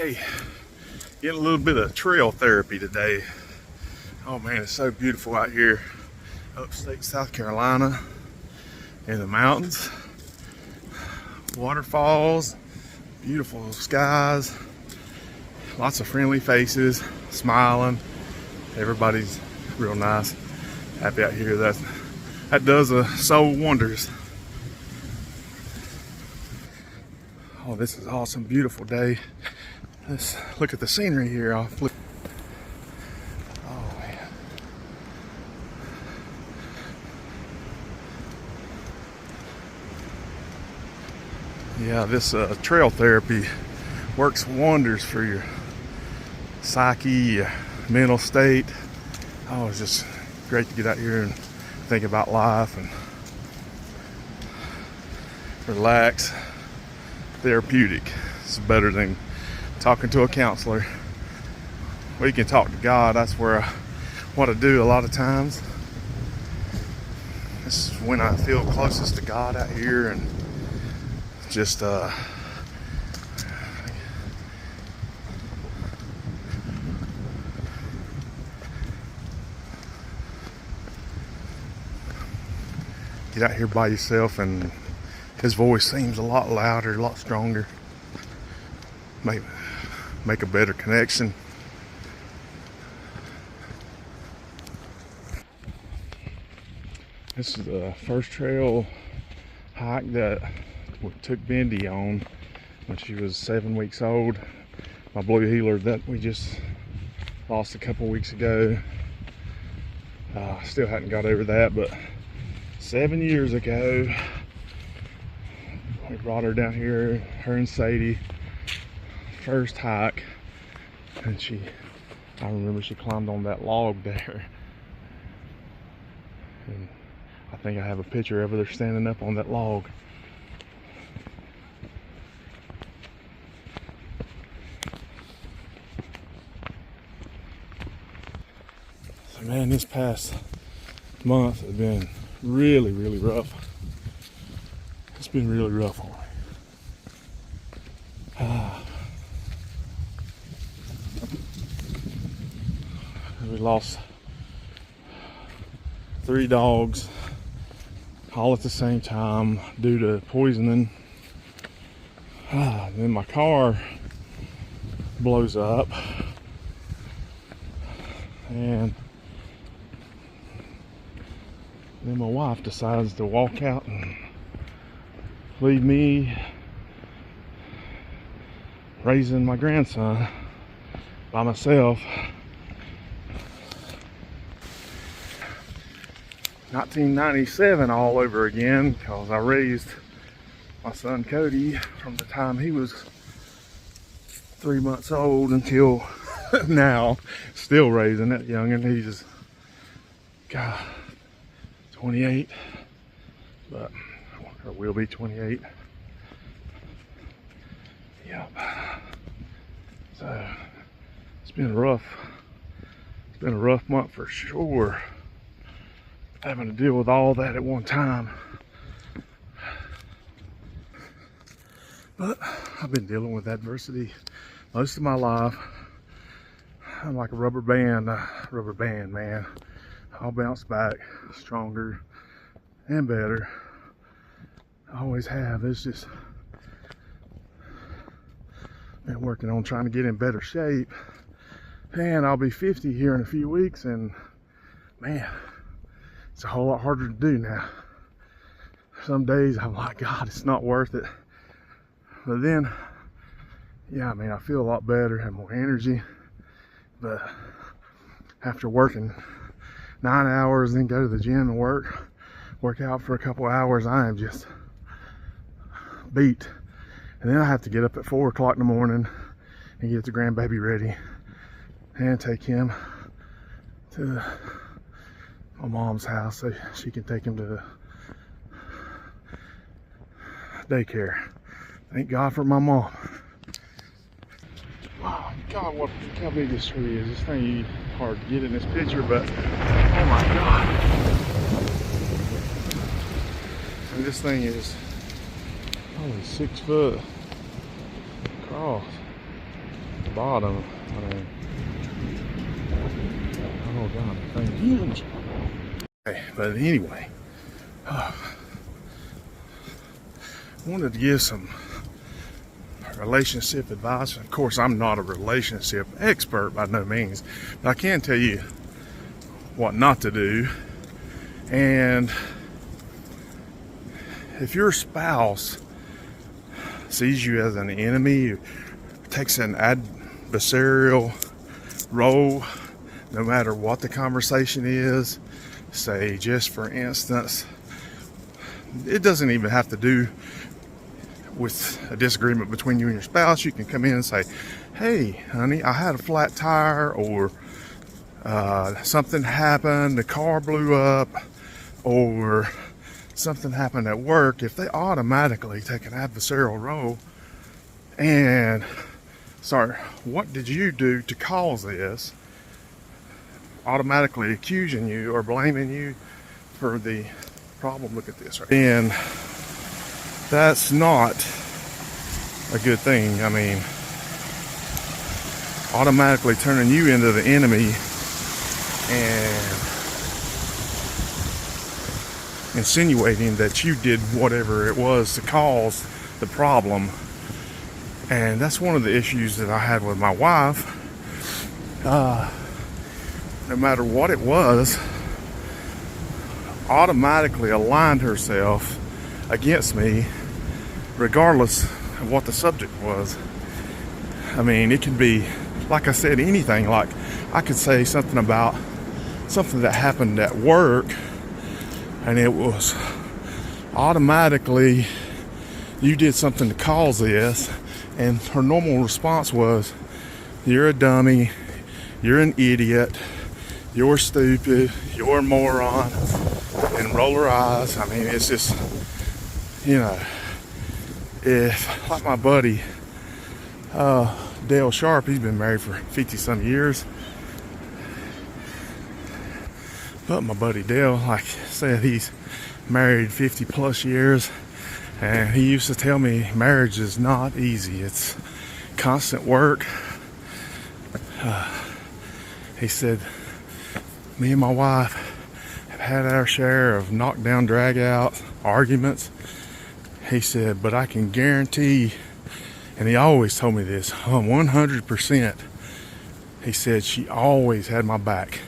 Hey, getting a little bit of trail therapy today. Oh man, it's so beautiful out here. Upstate South Carolina in the mountains. Waterfalls, beautiful skies, lots of friendly faces, smiling. Everybody's real nice, happy out here. That does a soul wonders. Oh, this is awesome, beautiful day. Let's look at the scenery here. Oh man. Yeah, this trail therapy works wonders for your psyche, your mental state. Oh, it's just great to get out here and think about life and relax. Therapeutic. It's better than talking to a counselor. We can talk to God. That's where I want to do a lot of times. This is when I feel closest to God out here, and just get out here by yourself, and his voice seems a lot louder, a lot stronger. Make a better connection. This is the first trail hike that we took Bendy on when she was 7 weeks old. My blue heeler that we just lost a couple weeks ago. Still hadn't got over that, but 7 years ago, we brought her down here, her and Sadie, first hike, and I remember she climbed on that log there, and I think I have a picture of her standing up on that log. So man, this past month has been really, really rough. It's been really rough on me. We lost 3 dogs all at the same time due to poisoning. Then my car blows up, and then my wife decides to walk out and leave me raising my grandson by myself. 1997 all over again, because I raised my son Cody from the time he was 3 months old until now, still raising that youngin'. He's just, God, 28, but or will be 28. Yep. So it's been rough. It's been a rough month for sure, having to deal with all that at one time. But I've been dealing with adversity most of my life. I'm like a rubber band man. I'll bounce back stronger and better. I always have. It's just been working on trying to get in better shape. And I'll be 50 here in a few weeks, and man, it's a whole lot harder to do now. Some days I'm like, God, it's not worth it. But then, yeah, I mean, I feel a lot better, have more energy. But after working 9 hours, then go to the gym and work out for a couple hours, I am just beat. And then I have to get up at 4 o'clock in the morning and get the grandbaby ready and take him to my mom's house so she can take him to daycare. Thank God for my mom. Wow, God, look how big this tree is. This thing is hard to get in this picture, but oh my God. And this thing is probably 6 foot across. bottom. I mean, oh god, the thing's huge. Okay, but anyway, I wanted to give some relationship advice. Of course, I'm not a relationship expert by no means, but I can tell you what not to do. And if your spouse sees you as an enemy, takes an adversarial role, no matter what the conversation is, say, just for instance, it doesn't even have to do with a disagreement between you and your spouse. You can come in and say, hey honey, I had a flat tire, or something happened, the car blew up, or something happened at work. If they automatically take an adversarial role and start, what did you do to cause this, automatically accusing you or blaming you for the problem, look at this, right? And that's not a good thing. I mean, automatically turning you into the enemy and insinuating that you did whatever it was to cause the problem. And that's one of the issues that I had with my wife. No matter what it was, automatically aligned herself against me, regardless of what the subject was. I mean, it could be, like I said, anything. Like, I could say something about something that happened at work, and it was automatically, you did something to cause this, and her normal response was, you're a dummy, you're an idiot, you're stupid, you're a moron, and roll her eyes. I mean, it's just, you know, if, like my buddy Dale Sharp, he's been married for 50 some years, but my buddy Dale, like I said, he's married 50 plus years, and he used to tell me marriage is not easy. It's constant work. He said, me and my wife have had our share of knockdown, drag out arguments. He said, but I can guarantee, and he always told me this, 100%, he said, she always had my back.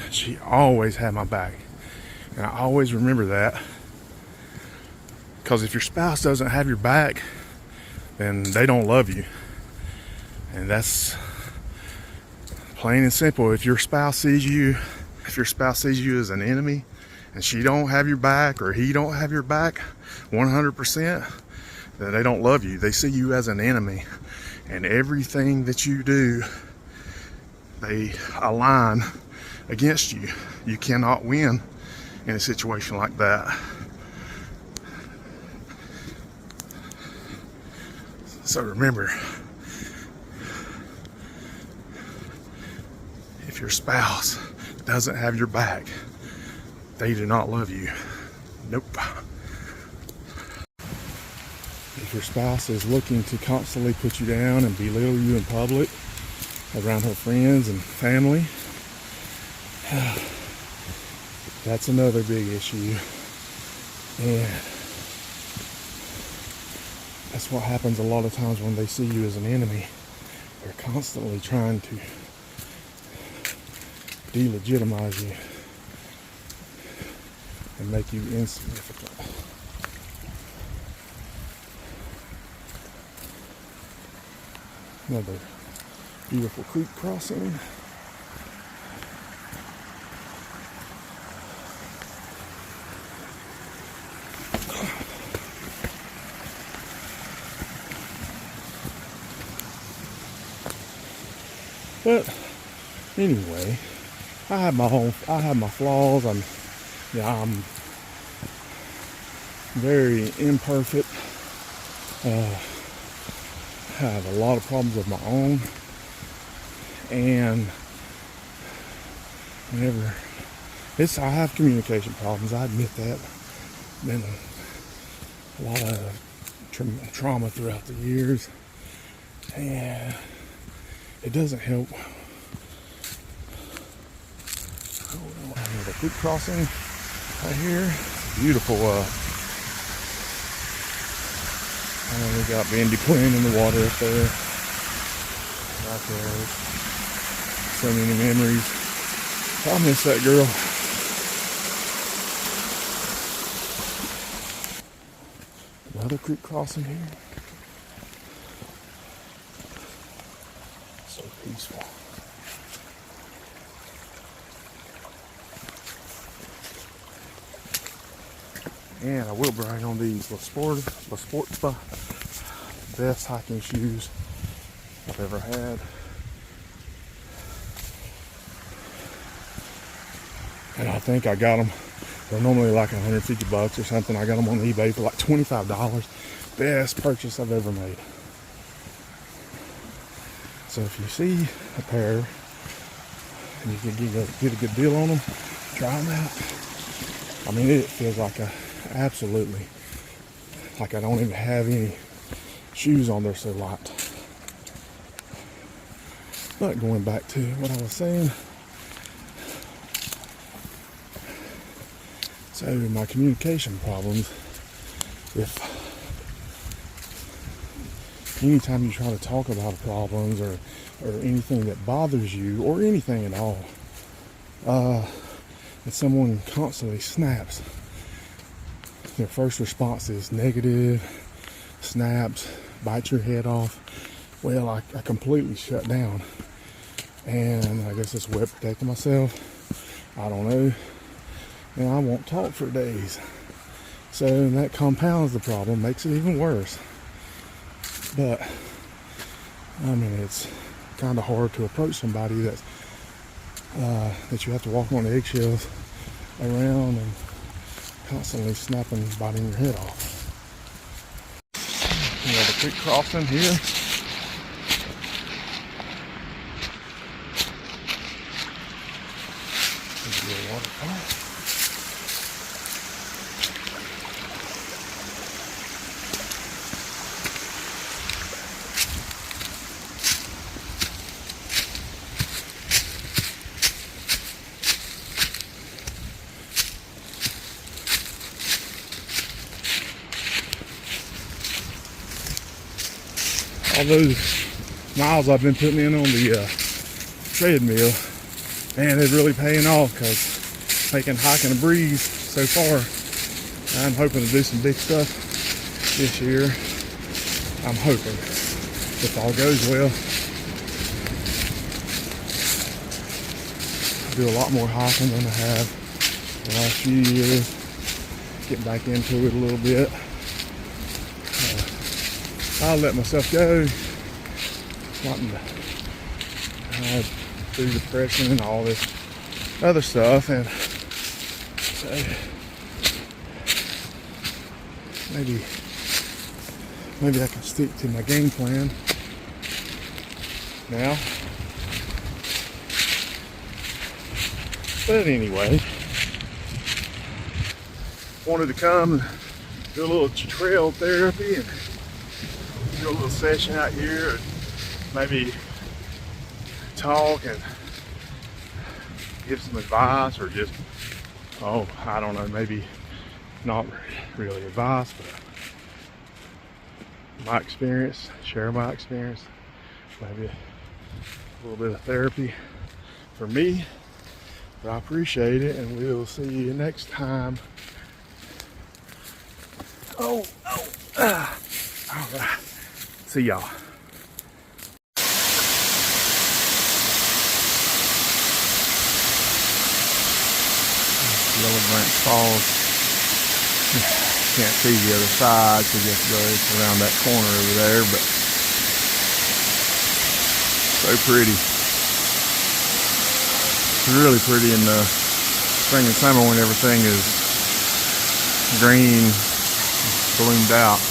She always had my back. And I always remember that. Because if your spouse doesn't have your back, then they don't love you. And that's plain and simple. If your spouse sees you as an enemy, and she don't have your back, or he don't have your back 100%, then they don't love you. They see you as an enemy, and everything that you do, they align against you. You cannot win in a situation like that. So remember, if your spouse doesn't have your back, they do not love you. Nope. If your spouse is looking to constantly put you down and belittle you in public around her friends and family, that's another big issue. And that's what happens a lot of times when they see you as an enemy. They're constantly trying to delegitimize you and make you insignificant. Another beautiful creek crossing. But anyway, I have my flaws. I'm very imperfect. I have a lot of problems of my own, and whenever I have communication problems. I admit that. Been a lot of trauma throughout the years, And it doesn't help. Another creek crossing right here. Beautiful. We got Bendy playing in the water up there. Right there. So many memories. I miss that girl. Another creek crossing here. So peaceful. And I will brag on these La Sport best hiking shoes I've ever had. And I think I got them. They're normally like $150 or something. I got them on eBay for like $25. Best purchase I've ever made. So if you see a pair and you can get a good deal on them, try them out. I mean, it feels like absolutely like I don't even have any shoes on. They're so light. But going back to what I was saying, so my communication problems, if anytime you try to talk about problems or anything that bothers you or anything at all, and someone constantly snaps, their first response is negative, snaps, bites your head off. Well, I completely shut down. And I guess it's a way of protecting myself. I don't know. And I won't talk for days. So that compounds the problem, makes it even worse. But, I mean, it's kind of hard to approach somebody that you have to walk on eggshells around and constantly snapping, biting your head off. We have a creek crossing here. There's a little waterfall. All those miles I've been putting in on the treadmill, man, it's really paying off because making hiking a breeze so far. I'm hoping to do some big stuff this year. I'm hoping, if all goes well, I'll do a lot more hiking than I have the last few years. Get back into it a little bit. I'll let myself go, wanting to do depression and all this other stuff, and so maybe I can stick to my game plan now. But anyway, wanted to come and do a little trail therapy and do a little session out here and maybe talk and give some advice, or just, I don't know, maybe not really advice, but my experience, share my experience, maybe a little bit of therapy for me. But I appreciate it, and we'll see you next time. All right. See y'all. Yellow Branch Falls. Can't see the other side, so you have to go around that corner over there, but so pretty. It's really pretty in the spring and summer when everything is green, bloomed out.